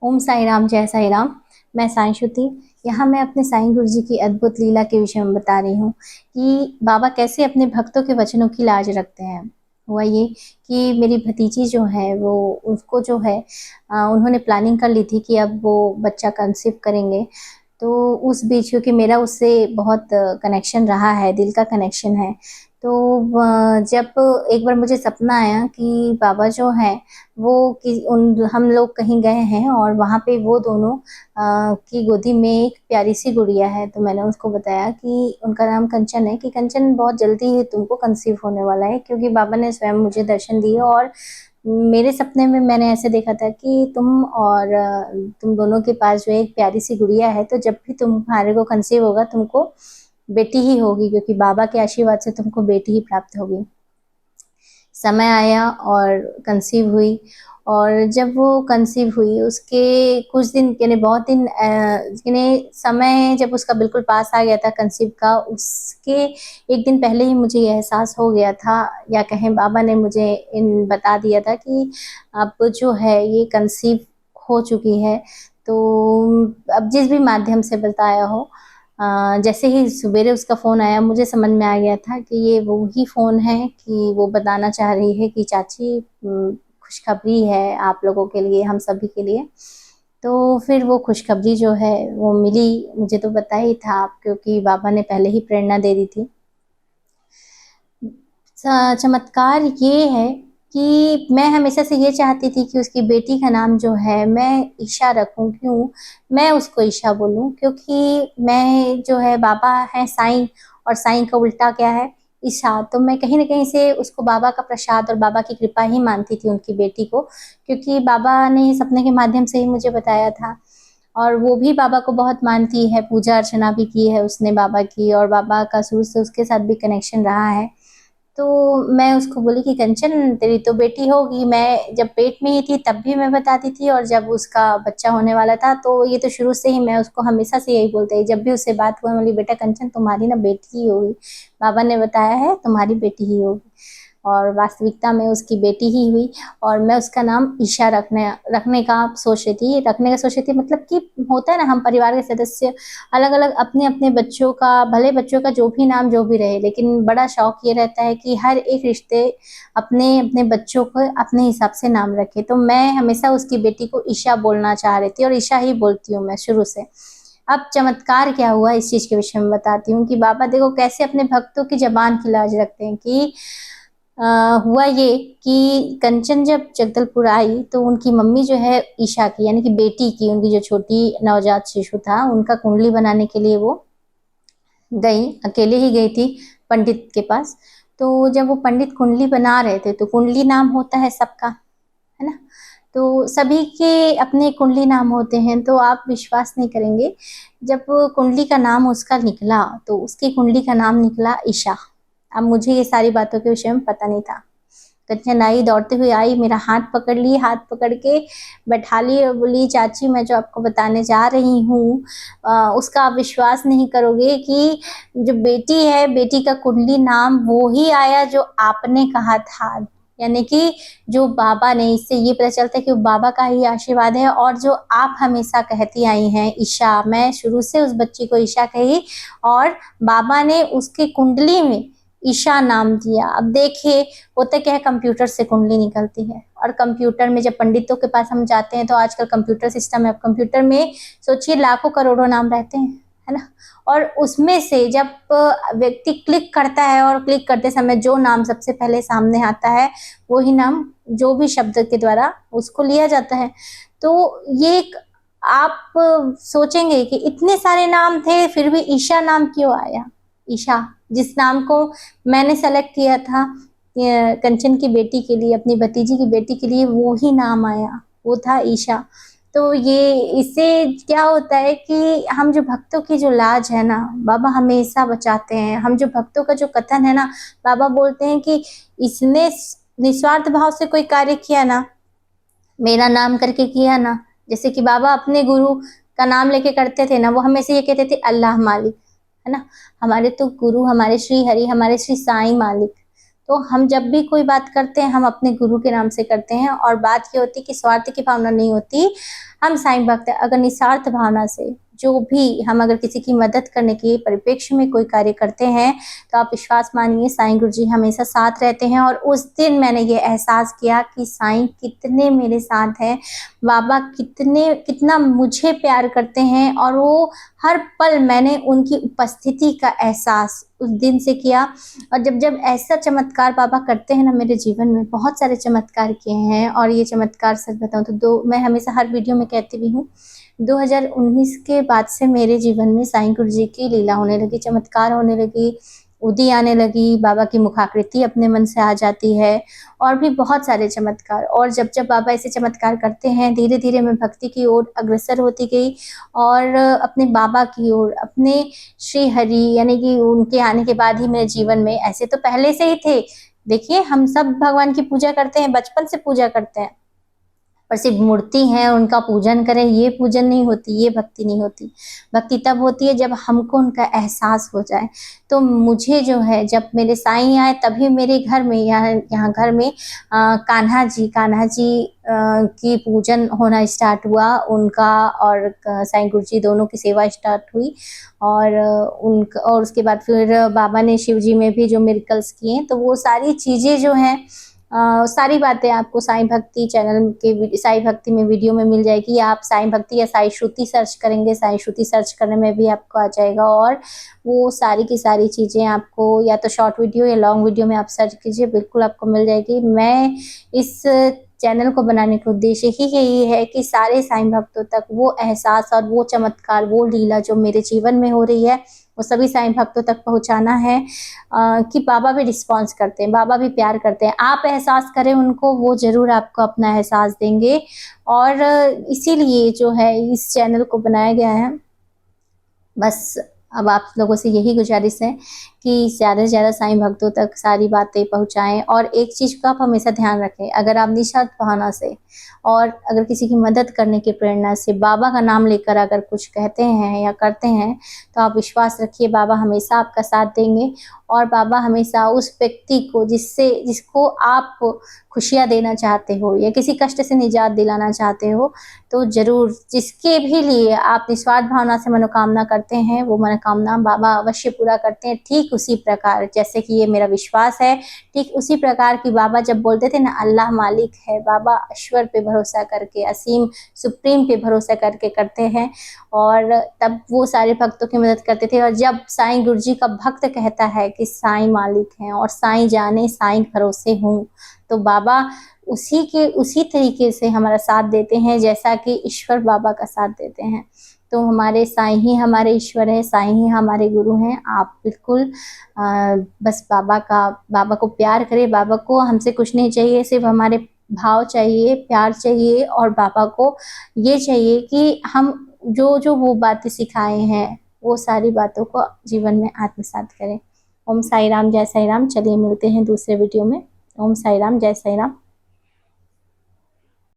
ओम साई राम, जय साई राम। मैं साईं श्रुति। यहाँ मैं अपने साईं गुरु जी की अद्भुत लीला के विषय में बता रही हूँ कि बाबा कैसे अपने भक्तों के वचनों की लाज रखते हैं। हुआ ये कि मेरी भतीजी जो है वो उसको जो है उन्होंने प्लानिंग कर ली थी कि अब वो बच्चा कंसीव करेंगे। तो उस बीच क्योंकि मेरा उससे बहुत कनेक्शन रहा है, दिल का कनेक्शन है। तो जब एक बार मुझे सपना आया कि बाबा जो हैं वो कि उन हम लोग कहीं गए हैं और वहाँ पे वो दोनों की गोदी में एक प्यारी सी गुड़िया है। तो मैंने उसको बताया कि उनका नाम कंचन है, कि कंचन बहुत जल्दी ही तुमको कंसीव होने वाला है, क्योंकि बाबा ने स्वयं मुझे दर्शन दिए और मेरे सपने में मैंने ऐसे देखा था कि तुम और तुम दोनों के पास जो एक प्यारी सी गुड़िया है, तो जब भी तुम्हारे को कंसीव होगा तुमको बेटी ही होगी, क्योंकि बाबा के आशीर्वाद से तुमको बेटी ही प्राप्त होगी। समय आया और कंसीव हुई। और जब वो कंसीव हुई उसके कुछ दिन यानी बहुत दिन यानी समय जब उसका बिल्कुल पास आ गया था कंसीव का, उसके एक दिन पहले ही मुझे ये एहसास हो गया था, या कहें बाबा ने मुझे इन बता दिया था कि अब जो है ये कंसीव हो चुकी है। तो अब जिस भी माध्यम से बताया हो, जैसे ही सवेरे उसका फ़ोन आया मुझे समझ में आ गया था कि ये वो ही फ़ोन है, कि वो बताना चाह रही है कि चाची खुशखबरी है आप लोगों के लिए, हम सभी के लिए। तो फिर वो खुशखबरी जो है वो मिली, मुझे तो पता ही था क्योंकि बाबा ने पहले ही प्रेरणा दे दी थी। चमत्कार ये है कि मैं हमेशा से ये चाहती थी कि उसकी बेटी का नाम जो है मैं ईशा रखूं। क्यों मैं उसको ईशा बोलूं? क्योंकि मैं जो है बाबा है साईं, और साईं का उल्टा क्या है? ईशा। तो मैं कहीं ना कहीं से उसको बाबा का प्रसाद और बाबा की कृपा ही मानती थी उनकी बेटी को, क्योंकि बाबा ने सपने के माध्यम से ही मुझे बताया था। और वो भी बाबा को बहुत मानती है, पूजा अर्चना भी की है उसने बाबा की, और बाबा का शुरू से उसके साथ भी कनेक्शन रहा है। तो मैं उसको बोली कि कंचन तेरी तो बेटी होगी। मैं जब पेट में ही थी तब भी मैं बताती थी, और जब उसका बच्चा होने वाला था तो ये तो शुरू से ही मैं उसको हमेशा से यही बोलते ही, जब भी उससे बात हुआ बोली बेटा कंचन तुम्हारी ना बेटी ही होगी, बाबा ने बताया है तुम्हारी बेटी ही होगी। और वास्तविकता में उसकी बेटी ही हुई। और मैं उसका नाम ईशा रखने रखने का सोच रही थी, मतलब कि होता है ना, हम परिवार के सदस्य अलग अलग अपने अपने बच्चों का, भले बच्चों का जो भी नाम जो भी रहे, लेकिन बड़ा शौक ये रहता है कि हर एक रिश्ते अपने अपने बच्चों को अपने हिसाब से नाम रखे। तो मैं हमेशा उसकी बेटी को ईशा बोलना चाह रही थी, और ईशा ही बोलती हूँ मैं शुरू से। अब चमत्कार क्या हुआ इस चीज के विषय में बताती हूँ कि बाबा देखो कैसे अपने भक्तों की जबान की लाज रखते हैं। कि हुआ ये कि कंचन जब जगदलपुर आई तो उनकी मम्मी जो है ईशा की यानी कि बेटी की, उनकी जो छोटी नवजात शिशु था उनका कुंडली बनाने के लिए वो गई, अकेले ही गई थी पंडित के पास। तो जब वो पंडित कुंडली बना रहे थे तो कुंडली नाम होता है सबका, है ना? तो सभी के अपने कुंडली नाम होते हैं। तो आप विश्वास नहीं करेंगे, जब कुंडली का नाम उसका निकला तो उसकी कुंडली का नाम निकला ईशा। अब मुझे ये सारी बातों के विषय में पता नहीं था। कंचन आई, दौड़ते हुए आई, मेरा हाथ पकड़ ली, हाथ पकड़ के बैठा ली और बोली चाची मैं जो आपको बताने जा रही हूँ उसका आप विश्वास नहीं करोगे कि जो बेटी है, बेटी का कुंडली नाम वो ही आया जो आपने कहा था। यानी कि जो बाबा ने, इससे ये पता चलता है कि वो बाबा का ही आशीर्वाद है। और जो आप हमेशा कहती आई हैं ईशा, मैं शुरू से उस बच्ची को ईशा कही, और बाबा ने उसकी कुंडली में ईशा नाम दिया। अब देखिए होता क्या है, कंप्यूटर से कुंडली निकलती है, और कंप्यूटर में जब पंडितों के पास हम जाते हैं तो आजकल कंप्यूटर सिस्टम है, कंप्यूटर में सोचिए लाखों करोड़ों नाम रहते हैं, है ना? और उसमें से जब व्यक्ति क्लिक करता है, और क्लिक करते समय जो नाम सबसे पहले सामने आता है वो ही नाम जो भी शब्द के द्वारा उसको लिया जाता है। तो ये एक आप सोचेंगे कि इतने सारे नाम थे फिर भी ईशा नाम क्यों आया? ईशा जिस नाम को मैंने सेलेक्ट किया था कंचन की बेटी के लिए, अपनी भतीजी की बेटी के लिए, वो ही नाम आया, वो था ईशा। तो ये इससे क्या होता है कि हम जो भक्तों की जो लाज है ना, बाबा हमेशा बचाते हैं। हम जो भक्तों का जो कथन है ना, बाबा बोलते हैं कि इसने निस्वार्थ भाव से कोई कार्य किया ना, मेरा नाम करके किया ना, जैसे कि बाबा अपने गुरु का नाम लेके करते थे ना, वो हमेशा ये कहते थे अल्लाह मालिक, है ना? हमारे तो गुरु हमारे श्री हरि, हमारे श्री साईं मालिक। तो हम जब भी कोई बात करते हैं हम अपने गुरु के नाम से करते हैं, और बात ये होती है कि स्वार्थ की भावना नहीं होती। हम साईं भक्त अगर निस्वार्थ भावना से जो भी हम अगर किसी की मदद करने के परिप्रेक्ष्य में कोई कार्य करते हैं, तो आप विश्वास मानिए साईं गुरुजी हमेशा साथ रहते हैं। और उस दिन मैंने ये एहसास किया कि साईं कितने मेरे साथ हैं, बाबा कितना मुझे प्यार करते हैं, और वो हर पल मैंने उनकी उपस्थिति का एहसास उस दिन से किया। और जब ऐसा चमत्कार बाबा करते हैं ना मेरे जीवन में, बहुत सारे चमत्कार किए हैं, और ये चमत्कार सच बताऊं तो मैं हमेशा हर वीडियो में कहती भी हूँ, 2019 के बाद से मेरे जीवन में साईं गुरुजी की लीला होने लगी, चमत्कार होने लगी, उदी आने लगी, बाबा की मुखाकृति अपने मन से आ जाती है, और भी बहुत सारे चमत्कार। और जब बाबा ऐसे चमत्कार करते हैं, धीरे धीरे मैं भक्ति की ओर अग्रसर होती गई, और अपने बाबा की ओर, अपने श्री हरि यानी कि उनके आने के बाद ही मेरे जीवन में, ऐसे तो पहले से ही थे, देखिए हम सब भगवान की पूजा करते हैं, बचपन से पूजा करते हैं, पर सिर्फ मूर्ति है उनका पूजन करें, ये पूजन नहीं होती, ये भक्ति नहीं होती। भक्ति तब होती है जब हमको उनका एहसास हो जाए। तो मुझे जो है जब मेरे साईं आए तभी मेरे घर में यहाँ घर में कान्हा जी की पूजन होना स्टार्ट हुआ उनका, और साईं गुरुजी दोनों की सेवा स्टार्ट हुई। और उसके बाद फिर बाबा ने शिव जी में भी जो मिरेकल्स किए, तो वो सारी चीज़ें जो हैं सारी बातें आपको साईं भक्ति चैनल के साईं भक्ति में वीडियो में मिल जाएगी। आप साईं भक्ति या साईं श्रुति सर्च करेंगे, साईं श्रुति सर्च करने में भी आपको आ जाएगा, और वो सारी की सारी चीज़ें आपको या तो शॉर्ट वीडियो या लॉन्ग वीडियो में आप सर्च कीजिए, बिल्कुल आपको मिल जाएगी। मैं इस चैनल को बनाने का उद्देश्य ही यही है कि सारे साईं भक्तों तक वो एहसास और वो चमत्कार, वो लीला जो मेरे जीवन में हो रही है, वो सभी साईं भक्तों तक पहुंचाना है कि बाबा भी रिस्पॉन्स करते हैं, बाबा भी प्यार करते हैं। आप एहसास करें उनको, वो ज़रूर आपको अपना एहसास देंगे। और इसीलिए जो है इस चैनल को बनाया गया है। बस अब आप लोगों से यही गुजारिश है कि ज़्यादा से ज़्यादा साईं भक्तों तक सारी बातें पहुंचाएं। और एक चीज़ का आप हमेशा ध्यान रखें, अगर आप निस्वार्थ भावना से और अगर किसी की मदद करने की प्रेरणा से बाबा का नाम लेकर अगर कुछ कहते हैं या करते हैं, तो आप विश्वास रखिए बाबा हमेशा आपका साथ देंगे। और बाबा हमेशा उस व्यक्ति को जिसको आप खुशियाँ देना चाहते हो या किसी कष्ट से निजात दिलाना चाहते हो, तो ज़रूर जिसके भी लिए आप निस्वार्थ भावना से मनोकामना करते हैं, वो मनोकामना बाबा अवश्य पूरा करते हैं। ठीक उसी प्रकार जैसे कि ये मेरा विश्वास है, ठीक उसी प्रकार की बाबा जब बोलते थे ना अल्लाह मालिक है, बाबा ईश्वर पे भरोसा करके, असीम सुप्रीम पे भरोसा करके करते हैं, और तब वो सारे भक्तों की मदद करते थे। और जब साईं गुरुजी का भक्त कहता है कि साईं मालिक हैं और साईं जाने साईं भरोसे हूँ, तो बाबा उसी तरीके से हमारा साथ देते हैं जैसा कि ईश्वर बाबा का साथ देते हैं। तो हमारे साईं ही हमारे ईश्वर है, साईं ही हमारे गुरु हैं। आप बिल्कुल बस बाबा को प्यार करें। बाबा को हमसे कुछ नहीं चाहिए, सिर्फ हमारे भाव चाहिए, प्यार चाहिए, और बाबा को ये चाहिए कि हम जो वो बातें सिखाए हैं वो सारी बातों को जीवन में आत्मसात करें। ओम साई राम, जय साई राम। चलिए मिलते हैं दूसरे वीडियो में। ओम साई राम, जय साई राम।